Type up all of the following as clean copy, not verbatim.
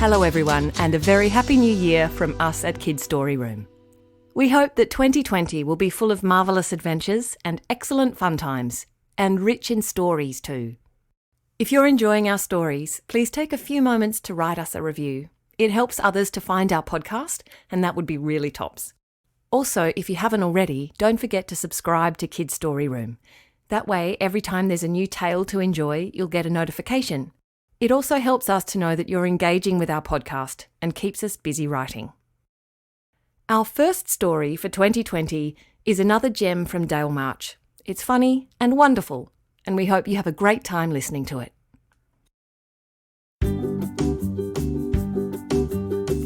Hello everyone, and a very happy new year from us at Kids Story Room. We hope that 2020 will be full of marvellous adventures and excellent fun times, and rich in stories too. If you're enjoying our stories, please take a few moments to write us a review. It helps others to find our podcast, and that would be really tops. Also, if you haven't already, don't forget to subscribe to Kids Story Room. That way, every time there's a new tale to enjoy, you'll get a notification. It also helps us to know that you're engaging with our podcast and keeps us busy writing. Our first story for 2020 is another gem from Dale March. It's funny and wonderful, and we hope you have a great time listening to it.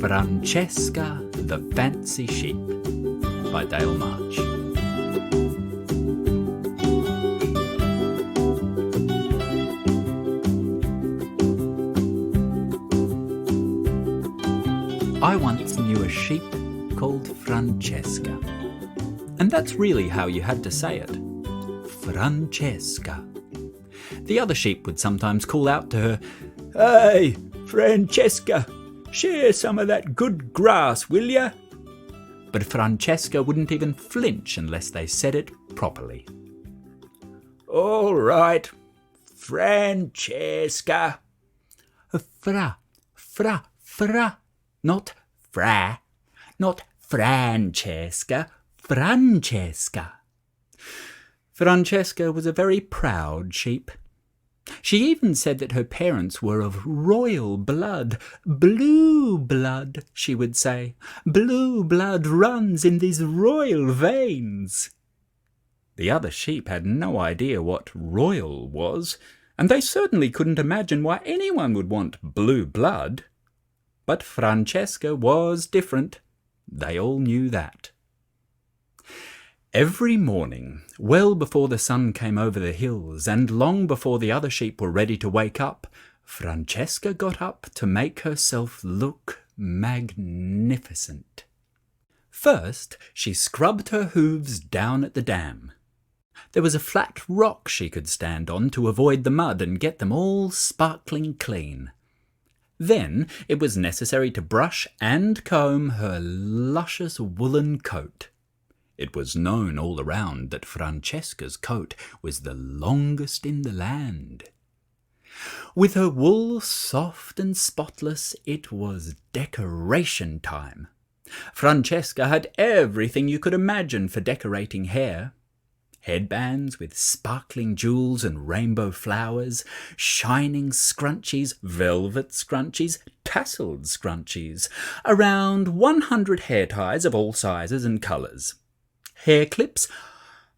Francesca the Fancy Sheep by Dale March. I once knew a sheep called Francesca. And that's really how you had to say it. Francesca. The other sheep would sometimes call out to her, "Hey, Francesca, share some of that good grass, will ya?" But Francesca wouldn't even flinch unless they said it properly. "All right, Francesca." Fra. Not fra, not Francesca, Francesca. Francesca was a very proud sheep. She even said that her parents were of royal blood. "Blue blood," she would say. "Blue blood runs in these royal veins." The other sheep had no idea what royal was, and they certainly couldn't imagine why anyone would want blue blood. But Francesca was different. They all knew that. Every morning, well before the sun came over the hills and long before the other sheep were ready to wake up, Francesca got up to make herself look magnificent. First, she scrubbed her hooves down at the dam. There was a flat rock she could stand on to avoid the mud and get them all sparkling clean. Then it was necessary to brush and comb her luscious woolen coat. It was known all around that Francesca's coat was the longest in the land. With her wool soft and spotless, it was decoration time. Francesca had everything you could imagine for decorating hair. Headbands with sparkling jewels and rainbow flowers, shining scrunchies, velvet scrunchies, tasselled scrunchies, around 100 hair ties of all sizes and colours. Hair clips,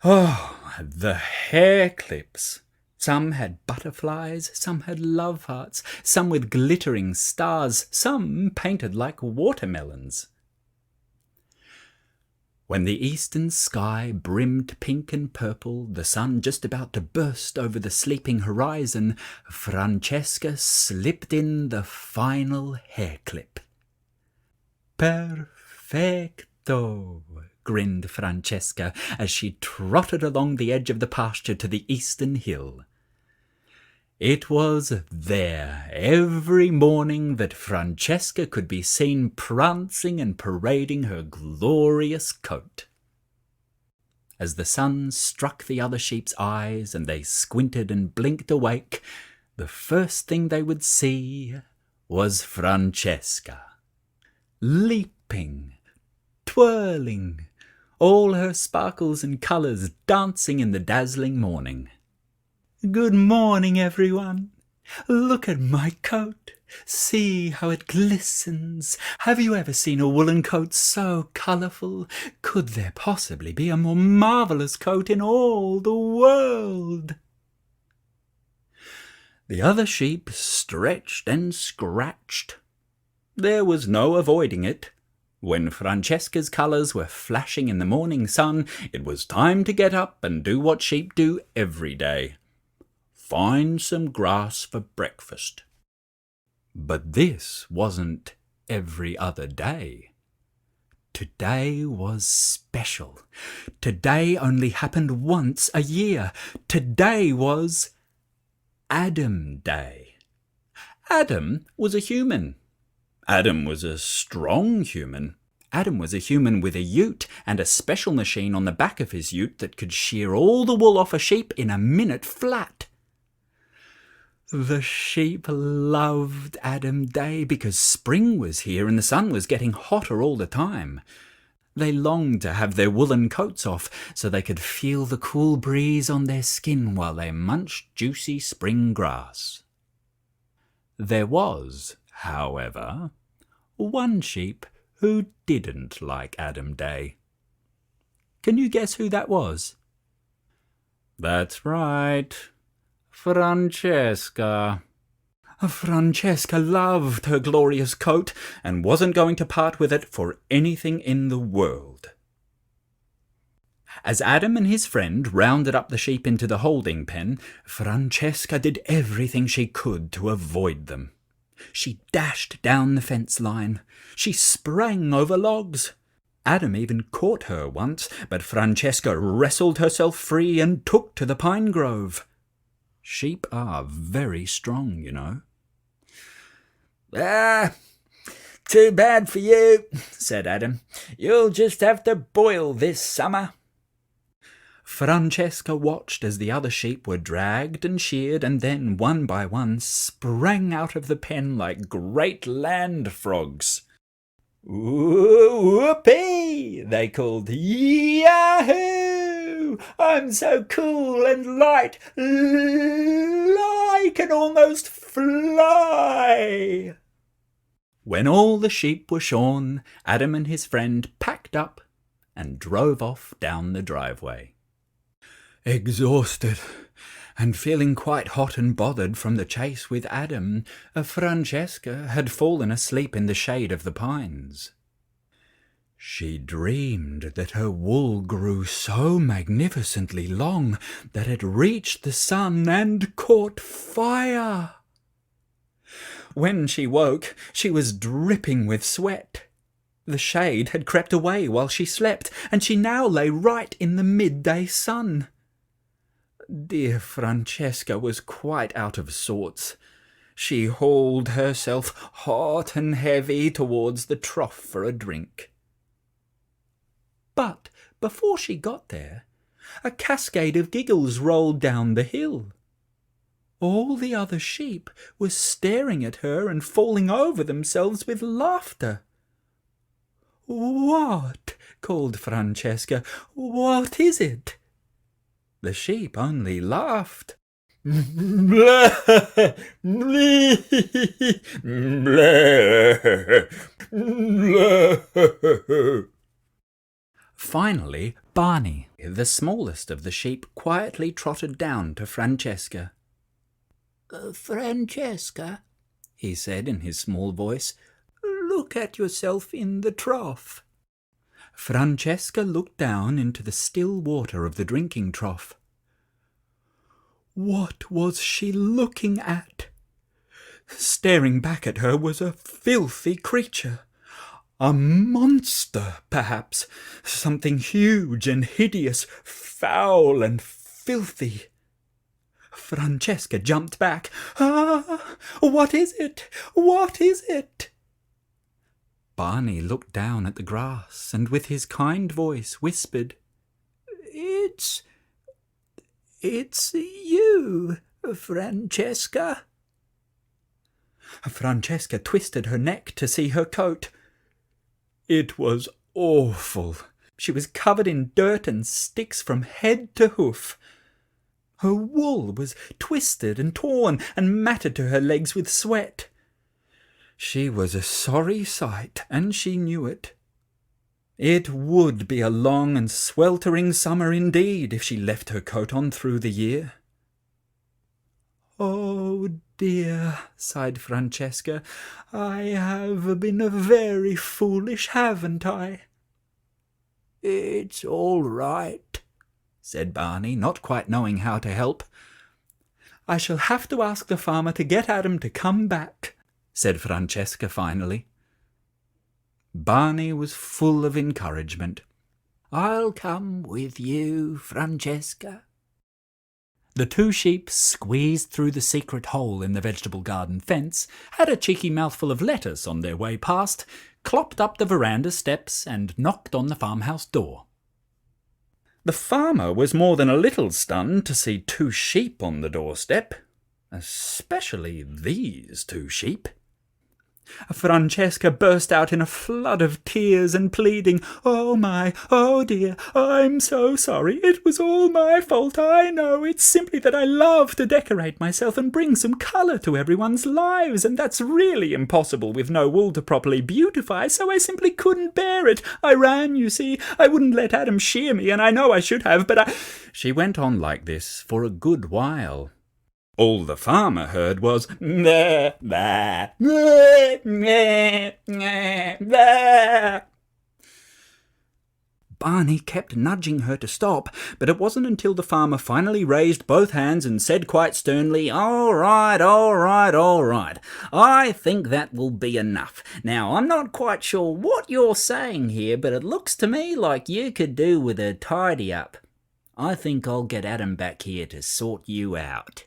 oh, the hair clips! Some had butterflies, some had love hearts, some with glittering stars, some painted like watermelons. When the eastern sky brimmed pink and purple, the sun just about to burst over the sleeping horizon, Francesca slipped in the final hair clip. "Perfecto," grinned Francesca as she trotted along the edge of the pasture to the eastern hill. It was there every morning that Francesca could be seen prancing and parading her glorious coat. As the sun struck the other sheep's eyes and they squinted and blinked awake, the first thing they would see was Francesca. Leaping, twirling, all her sparkles and colours dancing in the dazzling morning. "Good morning, everyone. Look at my coat. See how it glistens. Have you ever seen a woolen coat so colourful? Could there possibly be a more marvellous coat in all the world?" The other sheep stretched and scratched. There was no avoiding it. When Francesca's colours were flashing in the morning sun, it was time to get up and do what sheep do every day. Find some grass for breakfast. But this wasn't every other day. Today was special. Today only happened once a year. Today was Adam Day. Adam was a human. Adam was a strong human. Adam was a human with a ute and a special machine on the back of his ute that could shear all the wool off a sheep in a minute flat. The sheep loved Adam Day because spring was here and the sun was getting hotter all the time. They longed to have their woolen coats off so they could feel the cool breeze on their skin while they munched juicy spring grass. There was, however, one sheep who didn't like Adam Day. Can you guess who that was? That's right, Francesca. Francesca loved her glorious coat and wasn't going to part with it for anything in the world. As Adam and his friend rounded up the sheep into the holding pen, Francesca did everything she could to avoid them. She dashed down the fence line. She sprang over logs. Adam even caught her once, but Francesca wrestled herself free and took to the pine grove. Sheep are very strong, you know. Too bad for you, said Adam. You'll just have to boil this summer. Francesca watched as the other sheep were dragged and sheared and then, one by one, sprang out of the pen like great land frogs. Whoopee! They called. Yahoo! I'm so cool and light, I can almost fly. When all the sheep were shorn, Adam and his friend packed up and drove off down the driveway. Exhausted and feeling quite hot and bothered from the chase with Adam, Francesca had fallen asleep in the shade of the pines. She dreamed that her wool grew so magnificently long that it reached the sun and caught fire. When she woke, she was dripping with sweat. The shade had crept away while she slept, and she now lay right in the midday sun. Dear Francesca was quite out of sorts. She hauled herself hot and heavy towards the trough for a drink. But before she got there, a cascade of giggles rolled down the hill. All the other sheep were staring at her and falling over themselves with laughter. "What?" called Francesca. "What is it?" The sheep only laughed. Finally, Barney, the smallest of the sheep, quietly trotted down to Francesca. Francesca, he said in his small voice, look at yourself in the trough. Francesca looked down into the still water of the drinking trough. What was she looking at? Staring back at her was a filthy creature. A monster, perhaps, something huge and hideous, foul and filthy. Francesca jumped back. "Ah, what is it? What is it?" Barney looked down at the grass and with his kind voice whispered, It's you, Francesca." Francesca twisted her neck to see her coat. It was awful. She was covered in dirt and sticks from head to hoof. Her wool was twisted and torn and matted to her legs with sweat. She was a sorry sight, and she knew it. It would be a long and sweltering summer indeed if she left her coat on through the year. "Oh dear," sighed Francesca, "I have been very foolish, haven't I?" "It's all right," said Barney, not quite knowing how to help. "I shall have to ask the farmer to get Adam to come back," said Francesca finally. Barney was full of encouragement. "I'll come with you, Francesca." The two sheep squeezed through the secret hole in the vegetable garden fence, had a cheeky mouthful of lettuce on their way past, clopped up the veranda steps and knocked on the farmhouse door. The farmer was more than a little stunned to see two sheep on the doorstep, especially these two sheep. Francesca burst out in a flood of tears and pleading, "Oh my, oh dear, I'm so sorry. It was all my fault, I know. It's simply that I love to decorate myself and bring some colour to everyone's lives, and that's really impossible with no wool to properly beautify, so I simply couldn't bear it. I ran, you see. I wouldn't let Adam shear me, and I know I should have, but I—" She went on like this for a good while. All the farmer heard was, "Bah, bah, bah, bah, bah, bah." Barney kept nudging her to stop, but it wasn't until the farmer finally raised both hands and said quite sternly, "All right, all right, all right. I think that will be enough. Now, I'm not quite sure what you're saying here, but it looks to me like you could do with a tidy-up. I think I'll get Adam back here to sort you out."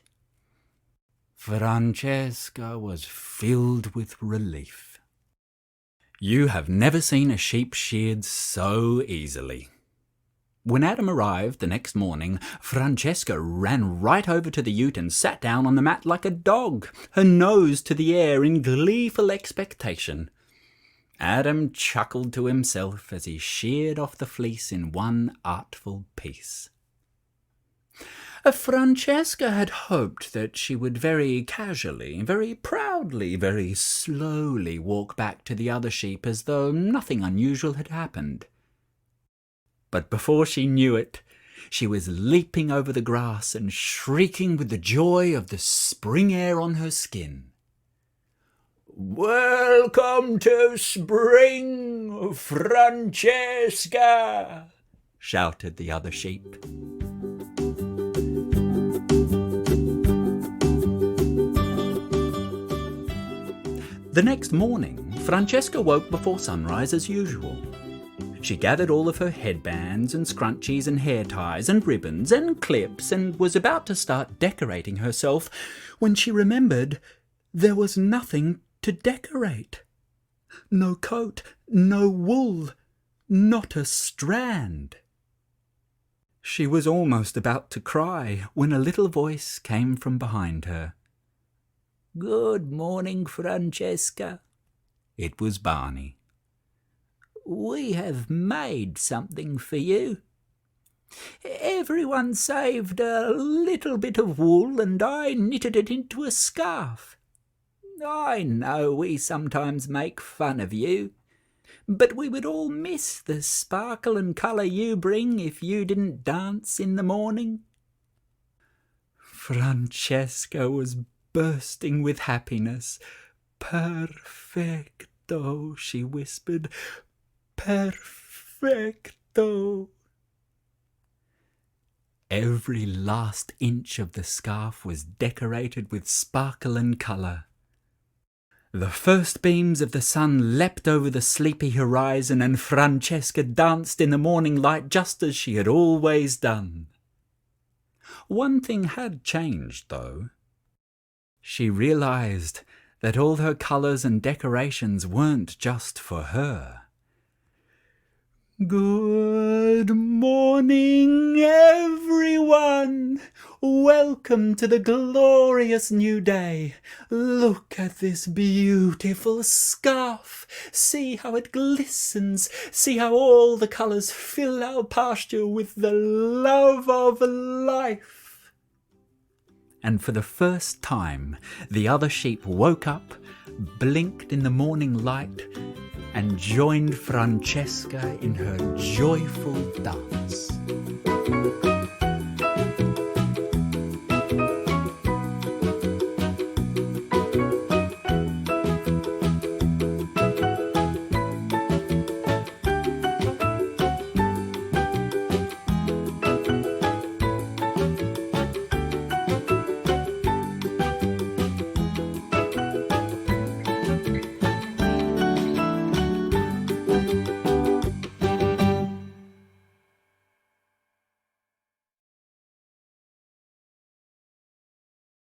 Francesca was filled with relief. You have never seen a sheep sheared so easily. When Adam arrived the next morning, Francesca ran right over to the ute and sat down on the mat like a dog, her nose to the air in gleeful expectation. Adam chuckled to himself as he sheared off the fleece in one artful piece. Francesca had hoped that she would very casually, very proudly, very slowly walk back to the other sheep as though nothing unusual had happened. But before she knew it, she was leaping over the grass and shrieking with the joy of the spring air on her skin. "Welcome to spring, Francesca!" shouted the other sheep. The next morning, Francesca woke before sunrise as usual. She gathered all of her headbands and scrunchies and hair ties and ribbons and clips and was about to start decorating herself when she remembered there was nothing to decorate. No coat, no wool, not a strand. She was almost about to cry when a little voice came from behind her. "Good morning, Francesca." It was Barney. "We have made something for you. Everyone saved a little bit of wool and I knitted it into a scarf. I know we sometimes make fun of you, but we would all miss the sparkle and colour you bring if you didn't dance in the morning." Francesca was bursting with happiness. "Perfecto," she whispered. "Perfecto." Every last inch of the scarf was decorated with sparkle and colour. The first beams of the sun leapt over the sleepy horizon, and Francesca danced in the morning light just as she had always done. One thing had changed, though. She realized that all her colours and decorations weren't just for her. "Good morning, everyone! Welcome to the glorious new day. Look at this beautiful scarf. See how it glistens. See how all the colours fill our pasture with the love of life." And for the first time, the other sheep woke up, blinked in the morning light, and joined Francesca in her joyful dance.